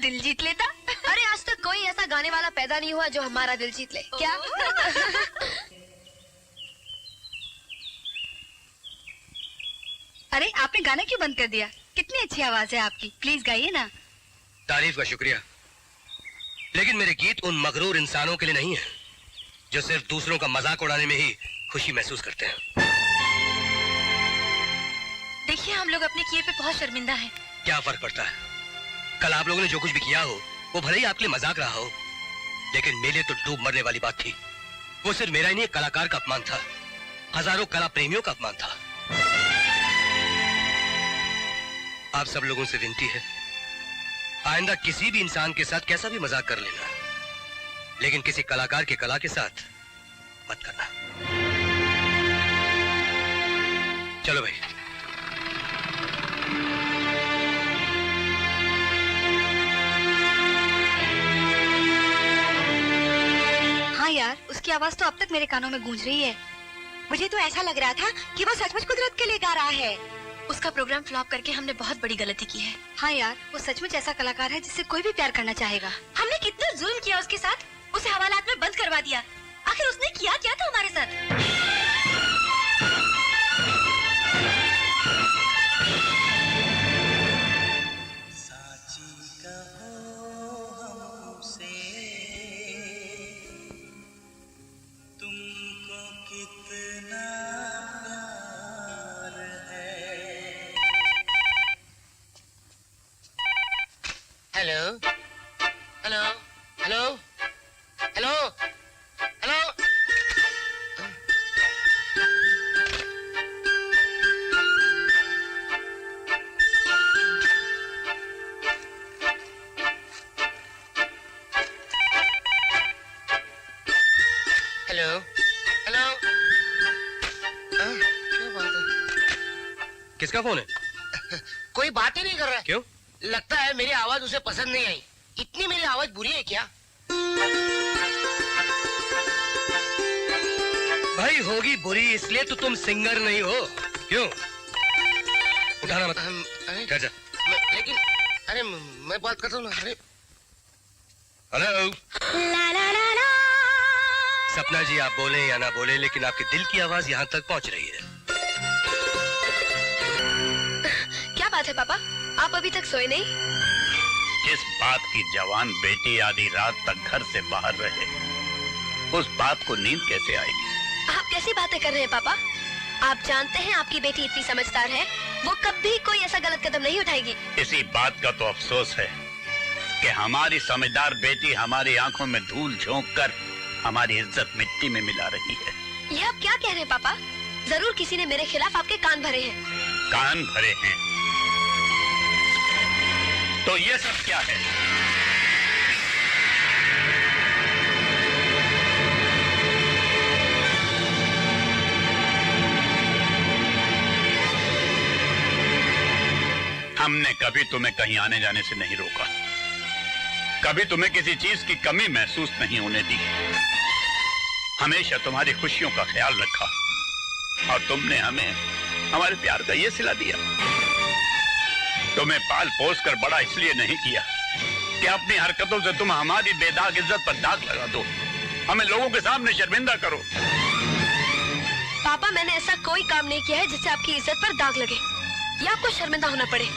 दिल जीत लेता। अरे आज तक कोई ऐसा गाने वाला पैदा नहीं हुआ जो हमारा दिल जीत ले। क्या? अरे आपने गाना क्यों बंद कर दिया? कितनी अच्छी आवाज है आपकी, प्लीज गाइए ना। तारीफ का शुक्रिया, लेकिन मेरे गीत उन मगरूर इंसानों के लिए नहीं है जो सिर्फ दूसरों का मजाक उड़ाने में ही खुशी महसूस करते हैं। देखिए हम लोग अपने किए पे बहुत शर्मिंदा हैं। क्या फर्क पड़ता है? कल आप लोगों ने जो कुछ भी किया हो वो भले ही आपके लिए मजाक रहा हो, लेकिन मेरे लिए तो डूब मरने वाली बात थी। वो सिर्फ मेरा ही नहीं, कलाकार का अपमान था, हजारों कला प्रेमियों का अपमान था। आप सब लोगों से विनती है, आइंदा किसी भी इंसान के साथ कैसा भी मजाक कर लेना, लेकिन किसी कलाकार के कला के साथ मत करना। चलो भाई। हाँ यार, उसकी आवाज तो अब तक मेरे कानों में गूंज रही है। मुझे तो ऐसा लग रहा था कि वो सचमुच कुदरत के लिए गा रहा है। उसका प्रोग्राम फ्लॉप करके हमने बहुत बड़ी गलती की है। हाँ यार, वो सचमुच ऐसा कलाकार है जिससे कोई भी प्यार करना चाहेगा। हमने कितना जुल्म किया उसके साथ, उसे हवालात में बंद करवा दिया। आखिर उसने किया क्या था हमारे साथ? Hello hello hello hello hello. Hello hello. क्या बात है? किसका फोन है? कोई बात ही नहीं कर रहा है। क्यों? लगता है मेरी आवाज उसे पसंद नहीं आई। इतनी मेरी आवाज बुरी है क्या? भाई होगी बुरी इसलिए तो तुम सिंगर नहीं हो। क्यों? उठाना मत। जा जा। लेकिन अरे मैं बात करता हूँ ना। अरे हेलो। सपना जी, आप बोले या ना बोले, लेकिन आपके दिल की आवाज यहाँ तक पहुँच रही है। क्या बात है पापा, आप अभी तक सोए नहीं? जिस बात की जवान बेटी आधी रात तक घर से बाहर रहे, उस बात को नींद कैसे आएगी? आप कैसी बातें कर रहे हैं पापा? आप जानते हैं आपकी बेटी इतनी समझदार है, वो कभी कोई ऐसा गलत कदम नहीं उठाएगी। इसी बात का तो अफसोस है कि हमारी समझदार बेटी हमारी आंखों में धूल झोंक कर हमारी इज्जत मिट्टी में मिला रही है। ये आप क्या कह रहे हैं पापा? जरूर किसी ने मेरे खिलाफ आपके कान भरे हैं। कान भरे हैं? तो ये सब क्या है? हमने कभी तुम्हें कहीं आने जाने से नहीं रोका, कभी तुम्हें किसी चीज की कमी महसूस नहीं होने दी। हमेशा तुम्हारी खुशियों का ख्याल रखा और तुमने हमें हमारे प्यार का ये सिला दिया। तुम्हें पाल पोस कर बड़ा इसलिए नहीं किया कि अपनी हरकतों से तुम हमारी बेदाग इज्जत पर दाग लगा दो, हमें लोगों के सामने शर्मिंदा करो। पापा, मैंने ऐसा कोई काम नहीं किया है जिससे आपकी इज्जत पर दाग लगे या आपको शर्मिंदा होना पड़े।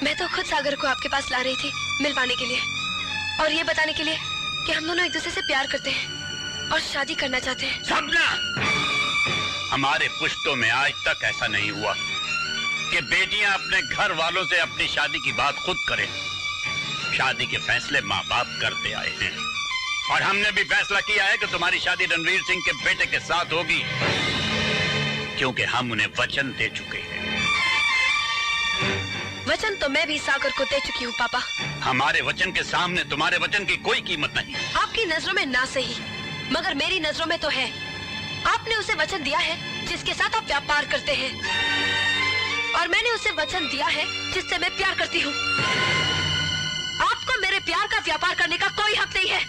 मैं तो खुद सागर को आपके पास ला रही थी मिलवाने के लिए, और ये बताने के लिए कि हम दोनों एक दूसरे से प्यार करते हैं और शादी करना चाहते हैं। सपना, हमारे पुश्तों में आज तक ऐसा नहीं हुआ कि बेटियां अपने घर वालों से अपनी शादी की बात खुद करें। शादी के फैसले माँ बाप करते आए हैं और हमने भी फैसला किया है कि तुम्हारी शादी रणवीर सिंह के बेटे के साथ होगी, क्योंकि हम उन्हें वचन दे चुके हैं। वचन तो मैं भी सागर को दे चुकी हूँ पापा। हमारे वचन के सामने तुम्हारे वचन की कोई कीमत नहीं। आपकी नजरों में ना सही, मगर मेरी नजरों में तो है। आपने उसे वचन दिया है जिसके साथ आप व्यापार करते हैं, और मैंने उसे वचन दिया है जिससे मैं प्यार करती हूँ। आपको मेरे प्यार का व्यापार करने का कोई हक नहीं है।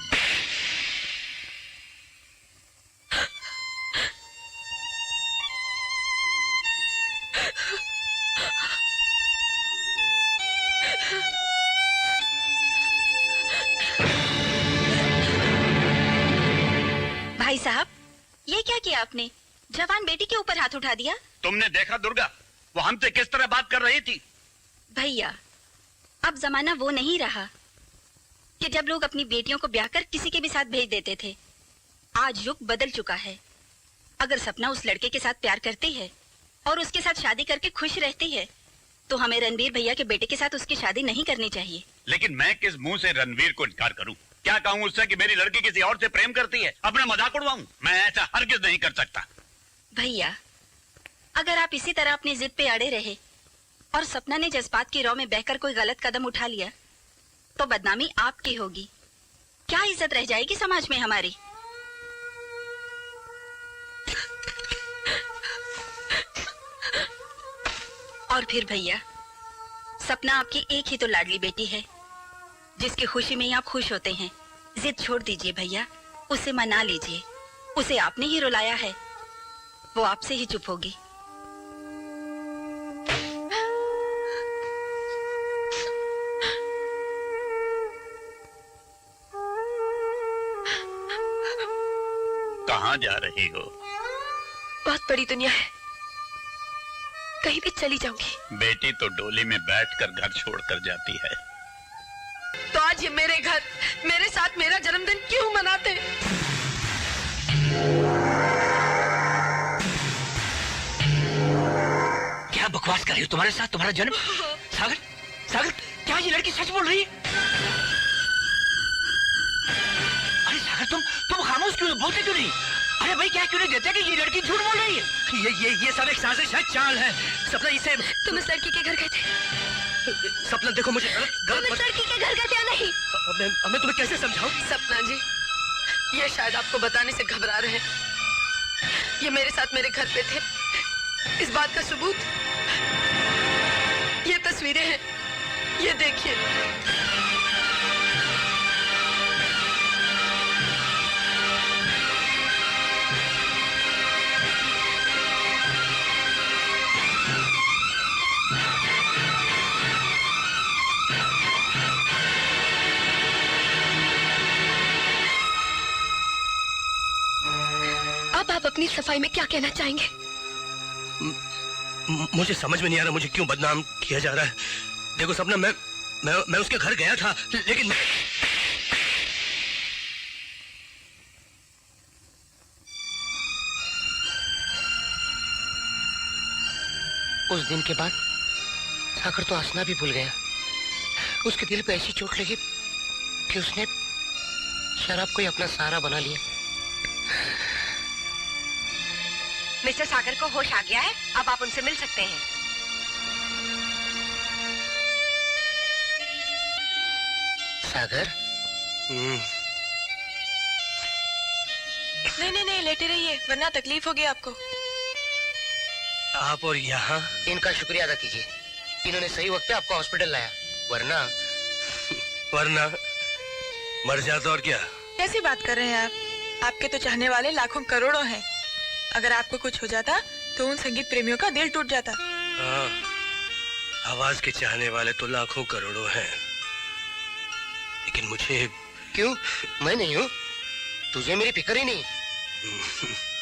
किया आपने? जवान बेटी के ऊपर हाथ उठा दिया। तुमने देखा दुर्गा, वो हमसे किस तरह बात कर रही थी? भैया, अब जमाना वो नहीं रहा कि जब लोग अपनी बेटियों को ब्याह कर किसी के भी साथ भेज देते थे। आज युग बदल चुका है। अगर सपना उस लड़के के साथ प्यार करती है और उसके साथ शादी करके खुश रहती है, तो हमें रणवीर भैया के बेटे के साथ उसकी शादी नहीं करनी चाहिए। लेकिन मैं किस मुंह से रणवीर को इनकार करूं? क्या कहूं उससे कि मेरी लड़की किसी और से प्रेम करती है? अपना मजाक उड़वाऊं? मैं ऐसा हरगिज नहीं कर सकता। भैया, अगर आप इसी तरह अपनी जिद पे अड़े रहे और सपना ने जज्बात की रौ में बहकर कोई गलत कदम उठा लिया, तो बदनामी आपकी होगी। क्या इज्जत रह जाएगी समाज में हमारी? और फिर भैया, सपना आपकी एक ही तो लाडली बेटी है, जिसकी खुशी में ही आप खुश होते हैं। जिद छोड़ दीजिए भैया, उसे मना लीजिए। उसे आपने ही रुलाया है, वो आपसे ही चुप होगी। कहाँ जा रही हो? बहुत बड़ी दुनिया है, कहीं भी चली जाऊंगी। बेटी तो डोली में बैठकर घर छोड़कर जाती है। तो आज ये मेरे घर, मेरे साथ मेरा जन्मदिन क्यों मनाते? क्या बकवास कर रही हो? तुम्हारे साथ तुम्हारा जन्म? सागर, सागर, क्या ये लड़की सच बोल रही है? अरे सागर, तुम खामोश क्यों, बोलते क्यों नहीं? अरे भाई, क्या क्यों नहीं देते कि ये लड़की झूठ बोल रही है? ये सब एक साजिश है, चाल है। सपना, इसे तुम इस लड़की के घर गए थे? सपना देखो, मुझे तुम इस लड़की के घर गए थे या नहीं? मैं तुम्हें कैसे समझाऊं? सपना जी, ये शायद आपको बताने से घबरा रहे हैं। ये मेरे साथ मेरे घर पे थे। इस बात का सबूत ये तस्वीरें हैं, ये देखिए। अब आप अपनी सफाई में क्या कहना चाहेंगे? मुझे समझ में नहीं आ रहा मुझे क्यों बदनाम किया जा रहा है। देखो सपना, मैं उसके घर गया था, लेकिन उस दिन के बाद सागर तो हंसना भी भूल गया। उसके दिल पे ऐसी चोट लगी कि उसने शराब को ही अपना सहारा बना लिया। मिस्टर सागर को होश आ गया है, अब आप उनसे मिल सकते हैं। सागर? नहीं, लेटे रहिए, वरना तकलीफ होगी आपको। आप और यहाँ? इनका शुक्रिया अदा कीजिए, इन्होंने सही वक्त पे आपको हॉस्पिटल लाया, वरना मर जाता। और क्या? कैसी बात कर रहे हैं आप? आपके तो चाहने वाले लाखों करोड़ों हैं। अगर आपको कुछ हो जाता तो उन संगीत प्रेमियों का दिल टूट जाता। हाँ, आवाज के चाहने वाले तो लाखों करोड़ों हैं, लेकिन मुझे क्यों? मैं नहीं हूँ? तुझे मेरी फिक्र ही नहीं?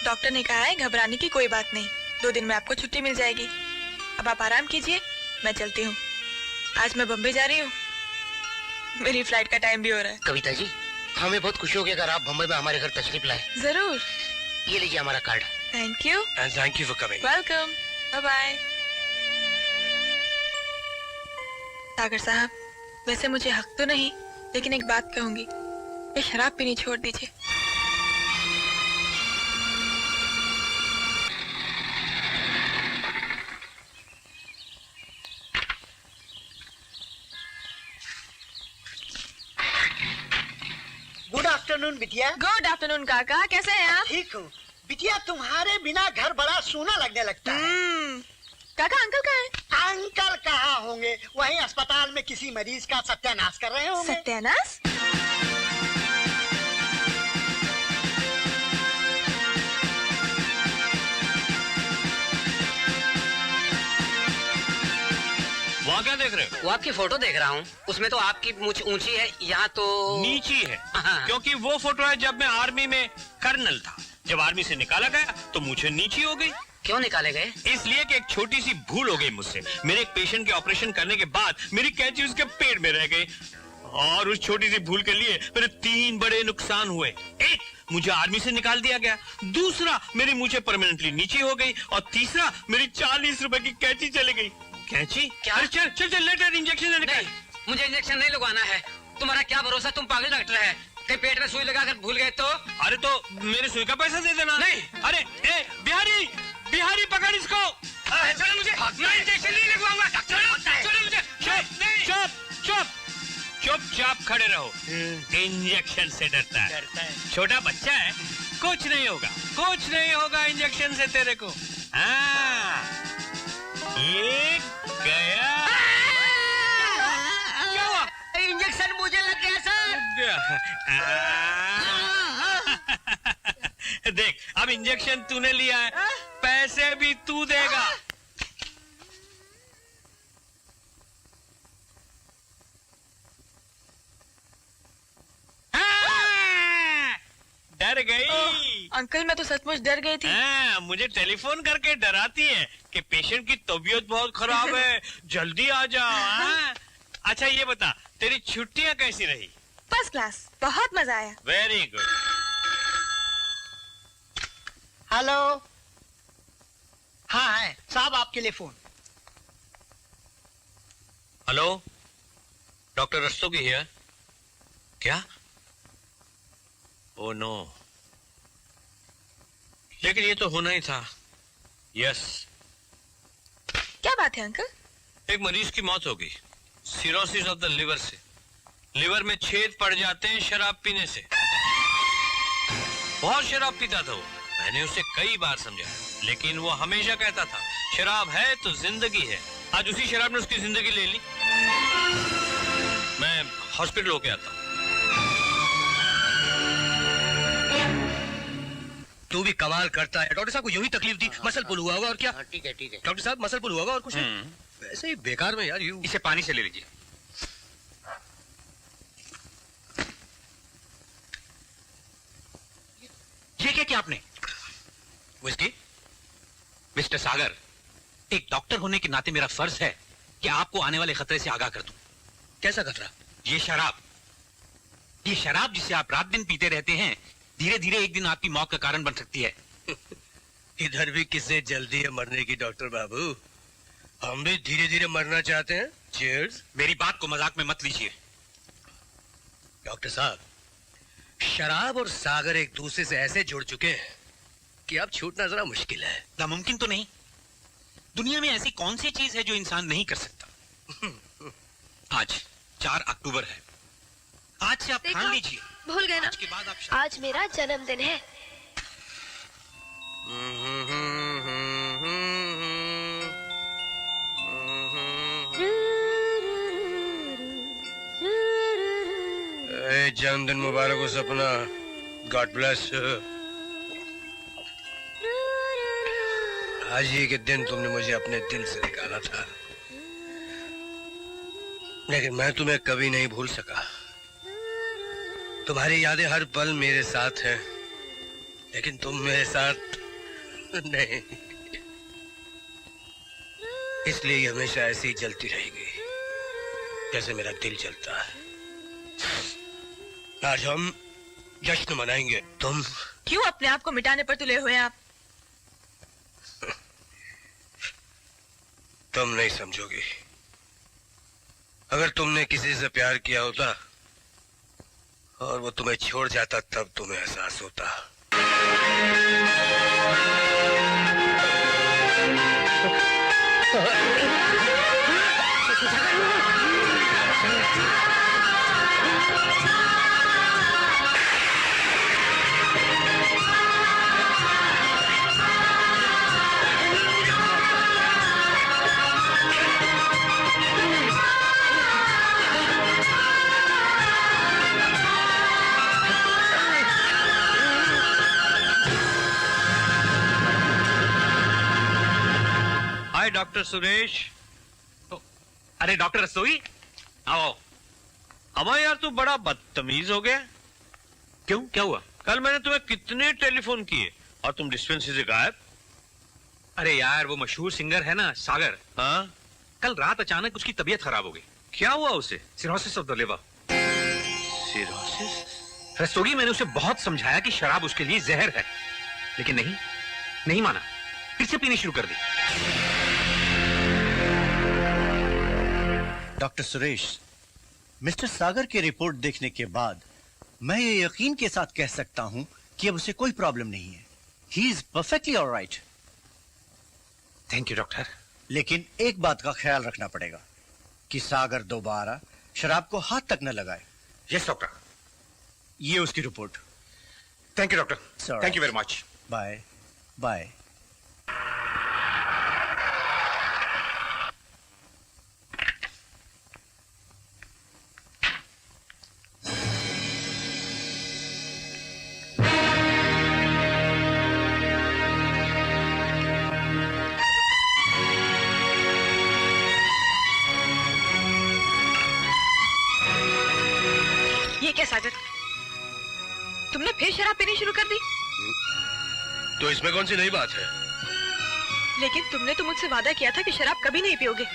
डॉक्टर ने कहा है घबराने की कोई बात नहीं, 2 दिन में आपको छुट्टी मिल जाएगी। अब आप आराम कीजिए, मैं चलती हूँ। आज मैं बम्बई जा रही हूँ, मेरी फ्लाइट का टाइम भी हो रहा है। कविता जी, हमें बहुत खुशी होगी अगर आप बम्बई में हमारे घर तशरीफ लाए। जरूर। ये लीजिए हमारा card. Thank you. And thank you for coming. Welcome. Bye bye. Sagar साहब, वैसे मुझे हक तो नहीं, लेकिन एक बात कहूंगी, ये शराब पीनी छोड़ दीजिए। गुड आफ्टरनून बिटिया। गुड आफ्टरनून काका, कैसे हैं आप? ठीक हूँ बिटिया, तुम्हारे बिना घर बड़ा सूना लगने लगता है। काका, अंकल कहाँ हैं? अंकल कहाँ होंगे, वहीं अस्पताल में किसी मरीज का सत्यानाश कर रहे होंगे। सत्यानाश? वहाँ क्या देख रहे हो? वो आपकी फोटो देख रहा हूँ, उसमें तो आपकी मूंछ ऊंची है, यहाँ तो नीची है। हाँ। क्योंकि वो फोटो है जब मैं आर्मी में कर्नल था। जब आर्मी से निकाला गया तो मुझे नीची हो गई। क्यों निकाले गए? इसलिए कि एक छोटी सी भूल हो गई मुझसे। मेरे एक पेशेंट के ऑपरेशन करने के बाद मेरी कैंची उसके पेट में रह गई और उस छोटी सी भूल के लिए मेरे 3 बड़े नुकसान हुए। एक, मुझे आर्मी से निकाल दिया गया। दूसरा, मेरी मूछें परमानेंटली नीचे हो गई। और तीसरा, मेरी 40 रुपए की कैंची चली गई। कैंची? क्या? अरे चल चल चल लेटर इंजेक्शन लेने का। मुझे इंजेक्शन नहीं लगवाना है। तुम्हारा क्या भरोसा, तुम पागल डॉक्टर है। कहीं पेट में सुई लगाकर भूल गए तो? अरे तो मेरे सुई का पैसा दे देना। नहीं। अरे ए बिहारी, बिहारी पकड़ इसको। चलो मुझे, मैं इंजेक्शन नहीं लगवाऊंगा। चलो मुझे। चुप चुप चुप चुपचाप खड़े रहो। इंजेक्शन से डरता है। छोटा बच्चा है, कुछ नहीं होगा, कुछ नहीं होगा इंजेक्शन से तेरे को। हाँ, ये गया। क्या हुआ? इंजेक्शन मुझे लग गया सर। देख, अब इंजेक्शन तूने लिया है, पैसे भी तू देगा। डर गई। अंकल मैं तो सचमुच डर गई थी। हाँ, मुझे टेलीफोन करके डराती है कि पेशेंट की तबीयत बहुत खराब है, जल्दी आ जाओ। हाँ? अच्छा ये बता, तेरी छुट्टियां कैसी रही? फर्स्ट क्लास, बहुत मजा आया। Very good. हेलो। हाँ है साहब, आपके लिए phone. Hello, doctor Rastogi here. क्या? ओह नो, लेकिन ये तो होना ही था। यस। क्या बात है अंकल? एक मरीज की मौत हो गई, सिरोसिस ऑफ द लिवर से। लिवर में छेद पड़ जाते हैं शराब पीने से। बहुत शराब पीता था वो। मैंने उसे कई बार समझाया, लेकिन वो हमेशा कहता था शराब है तो जिंदगी है। आज उसी शराब ने उसकी जिंदगी ले ली। मैं हॉस्पिटल होके आता हूँ। तू भी कमाल करता है। डॉक्टर साहब को यूं ही तकलीफ दी, मसल पुल हुआ होगा और क्या। ठीक है ठीक है। डॉक्टर साहब मसल पुल हुआ होगा और कुछ नहीं। वैसे ही बेकार में यार। यूं इसे पानी से ले लीजिए। ये क्या किया आपने? विस्की। मिस्टर सागर, एक डॉक्टर होने के नाते मेरा फर्ज है कि आपको आने वाले खतरे से आगाह कर दूं। कैसा खतरा? ये शराब जिसे आप रात दिन पीते रहते हैं, धीरे धीरे एक दिन आपकी मौत का कारण बन सकती है। इधर भी किससे जल्दी है मरने की डॉक्टर बाबू। हम भी धीरे धीरे मरना चाहते हैं। चीयर्स। मेरी बात को मजाक में मत लीजिए। डॉक्टर साहब, शराब और सागर एक दूसरे से ऐसे जुड़ चुके हैं कि अब छूटना जरा मुश्किल है। नामुमकिन तो नहीं। दुनिया में ऐसी कौन सी चीज है जो इंसान नहीं कर सकता। आज 4 अक्टूबर है। आज से आप ठान लीजिए। भूल गए ना, आज के बाद आप आज मेरा जन्मदिन है। जन्मदिन मुबारक हो सपना। God bless. आज ही के दिन तुमने मुझे अपने दिल से निकाला था, लेकिन मैं तुम्हें कभी नहीं भूल सका। तुम्हारी यादें हर पल मेरे साथ हैं, लेकिन तुम मेरे साथ नहीं। इसलिए ये हमेशा ऐसे ही जलती रहेगी जैसे मेरा दिल जलता है। आज हम जश्न मनाएंगे। तुम क्यों अपने आप को मिटाने पर तुले हुए हैं आप? तुम नहीं समझोगी। अगर तुमने किसी से प्यार किया होता और वो तुम्हें छोड़ जाता, तब तुम्हें एहसास होता। हाय डॉक्टर सुरेश। अरे डॉक्टर रस्तोगी, आओ। अबा यार तू बड़ा बदतमीज हो गया। क्यों, क्या हुआ? कल मैंने तुम्हें कितने टेलीफोन किए और तुम डिस्पेंसरी से गायब। अरे यार, वो मशहूर सिंगर है ना सागर, हाँ, कल रात अचानक उसकी तबीयत खराब हो गई। क्या हुआ उसे? Cirrhosis of the liver. Cirrhosis? Rastogi, मैंने उसे बहुत समझाया कि शराब उसके लिए जहर है, लेकिन नहीं माना, फिर से पीनी शुरू कर दी। डॉक्टर सुरेश, मिस्टर सागर की रिपोर्ट देखने के बाद मैं ये यकीन के साथ कह सकता हूं कि अब उसे कोई प्रॉब्लम नहीं है। He is perfectly alright. Thank you doctor. लेकिन एक बात का ख्याल रखना पड़ेगा कि सागर दोबारा शराब को हाथ तक न लगाए। Yes doctor. ये उसकी report. Thank you doctor. Thank you very much. Bye bye. Sagar, तुमने फिर शराब पीनी शुरू कर दी? तो इसमें कौन सी नई बात है? लेकिन तुमने तो मुझसे वादा किया था कि शराब कभी नहीं पियोगे।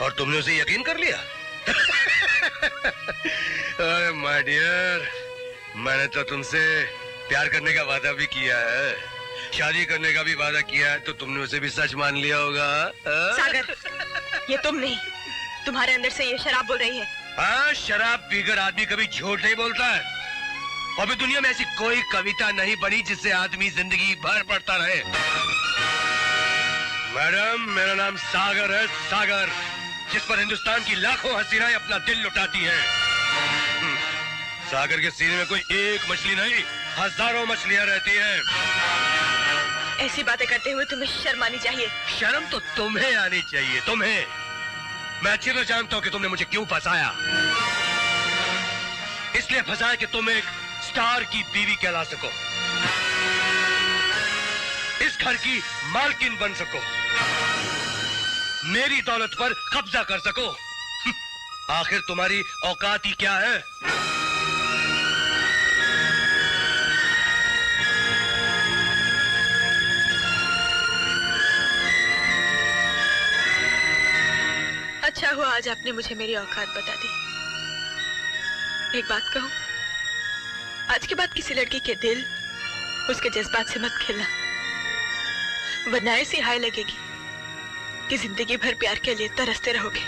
और तुमने उसे यकीन कर लिया? अरे माय डियर, मैंने तो तुमसे प्यार करने का वादा भी किया है, शादी करने का भी वादा किया है, तो तुमने उसे भी सच मान लिया होगा। सागर, ये तुम नहीं, तुम्हारे अंदर से ये शराब बोल रही है। हाँ, शराब पीकर आदमी कभी झूठ नहीं बोलता है। अभी दुनिया में ऐसी कोई कविता नहीं बनी जिससे आदमी जिंदगी भर पढ़ता रहे। मैडम, मेरा नाम सागर है, सागर, जिस पर हिंदुस्तान की लाखों हसीनाएं अपना दिल लुटाती हैं। सागर के सीने में कोई एक मछली नहीं, हजारों मछलियां रहती हैं। ऐसी बातें करते हुए तुम्हें शर्म आनी चाहिए। शर्म तो तुम्हें आनी चाहिए, तुम्हें। मैं अच्छी तरह जानता हूं कि तुमने मुझे क्यों फंसाया। इसलिए फंसाया कि तुम एक स्टार की बीवी कहला सको, इस घर की मालकिन बन सको, मेरी दौलत पर कब्जा कर सको। आखिर तुम्हारी औकात ही क्या है? अच्छा हुआ आज आपने मुझे मेरी औकात बता दी। एक बात कहूं, आज के बाद किसी लड़की के दिल, उसके जज्बात से मत खेलना, वरना ऐसी हाय लगेगी कि जिंदगी भर प्यार के लिए तरसते रहोगे।